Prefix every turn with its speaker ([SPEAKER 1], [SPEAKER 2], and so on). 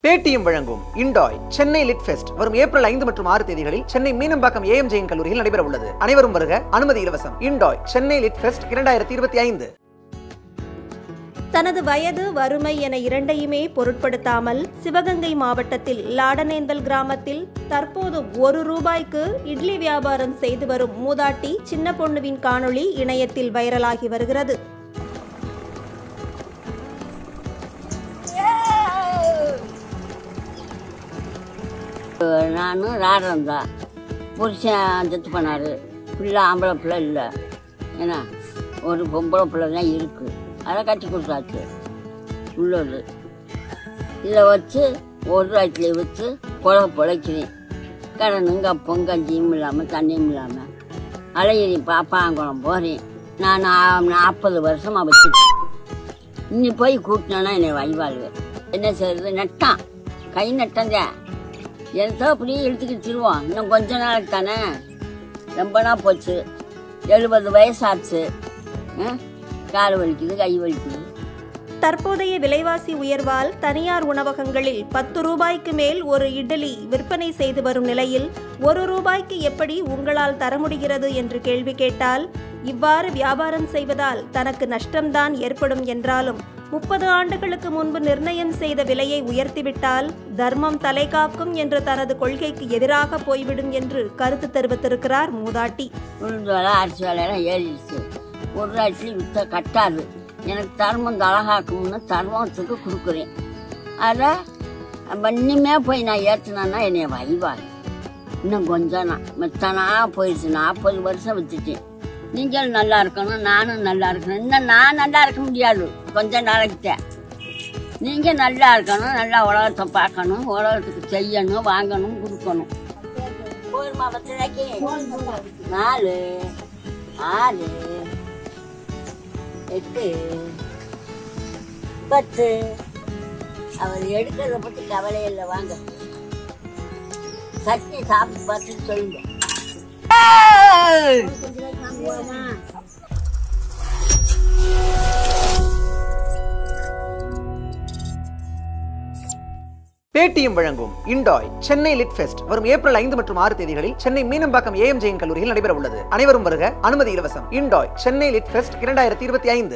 [SPEAKER 1] Paytm வழங்கும் இண்டாய் Chennai lid fest வரும் April 5 மற்றும் 6 தேதிகளில் சென்னை மீனம்பாக்கம் ஏஎம் ஜெயின் கல்லூரியில் நடைபெற உள்ளது. அனைவரும் வருக, அனுமதி இலவசம். இண்டாய் சென்னை லிட் ஃபெஸ்ட் 2025.
[SPEAKER 2] தனது வயது, வறுமை என இரண்டையுமே பொருட்படுத்தாமல் சிவகங்கை மாவட்டத்தில் லாடனேந்தல் கிராமத்தில் தற்போது ₹1 இட்லி வியாபாரம் செய்து வரும் மூதாட்டி சின்ன பொண்ணுவின் காணொளி இணையத்தில் வைரலாகி வருகிறது.
[SPEAKER 3] நானும் ராடம் தான். புருஷன் செத்து பண்ணார். பிள்ளை ஆம்பளை பிள்ளை இல்லை, ஏன்னா ஒரு பொம்பளை பிள்ளை தான் இருக்குது. அதை கட்டி கொடுத்தாச்சு உள்ளது. இதை வச்சு ₹1 வச்சு பொழைக்கிறேன். கடனும் கப்பும் கஞ்சியும் இல்லாமல் தண்ணியும் இல்லாமல் அலையிறேன். பாப்பாங்குளம் போகிறேன். நான் 40 வருஷமாக வச்சுட்டேன். இன்னி போய் கூட்டினேன்னா என்னை வைவாளுங்க. என்ன செய்யறது? நட்டான், கை நட்டங்க. என் அப்படியே இழுத்துக்கிட்டு திருவோம். இன்னும் கொஞ்ச நாளைக்கு தானே, ரொம்ப நாள் போச்சு. 70 வயசாச்சு. கால் வலிக்குது, கை வலிக்குது.
[SPEAKER 2] தற்போதைய விலைவாசி உயர்வால் தனியார் உணவகங்களில் ₹10 மேல் ஒரு இட்லி விற்பனை செய்து வரும் நிலையில் ₹1 எப்படி உங்களால் தர முடிகிறது என்று கேள்வி கேட்டால், இவ்வாறு வியாபாரம் செய்வதால் தனக்கு நஷ்டம்தான் ஏற்படும் என்றாலும் 30 ஆண்டுகளுக்கு முன்பு நிர்ணயம் செய்த விலையை உயர்த்திவிட்டால் தர்மம் தலை காக்கும் என்ற தனது கொள்கைக்கு எதிராக போய்விடும் என்று கருத்து தெரிவித்திருக்கிறார் மூதாட்டி.
[SPEAKER 3] உளுந்து வேலை, அரிசி வேலையெல்லாம் ஏறிடுச்சு. ₹1 வித்த கட்டாது. எனக்கு தர்மம் தலகாக்கும்னு தர்மத்துக்கு கொடுக்குறேன். அதை இன்னுமே போய் நான் ஏற்றினா என்னை வைவாங்க. இன்னும் கொஞ்சம் நான் மெத்தனா போயிடுச்சு. 40 வருஷம் வச்சுட்டேன். நீங்கள் நல்லா இருக்கணும், நானும் நல்லா இருக்கணும். இன்னும் நான் நல்லா இருக்க முடியாது, கொஞ்ச நாளைக்கு. நீங்கள் நல்லா இருக்கணும், நல்லா உலகத்தை பார்க்கணும், உலகத்துக்கு செய்யணும், வாங்கணும், கொடுக்கணும். 4, 6, 8, 10. அவர் எடுக்கிறத பற்றி கவலை இல்லை. வாங்க, சட்னி சாப்பிட்டு பார்த்து சொல்லுங்க.
[SPEAKER 1] பேடிஎம் வழங்கும் இண்டாய் சென்னை லிட் ஃபெஸ்ட் வரும் ஏப்ரல் 5 மற்றும் 6 தேதிகளில் சென்னை மீனம்பாக்கம் ஏஎம் ஜெயின் கல்லூரியில் நடைபெற உள்ளது. அனைவரும் வருக, அனுமதி இலவசம். இண்டாய் சென்னை லிட் ஃபெஸ்ட் 2025.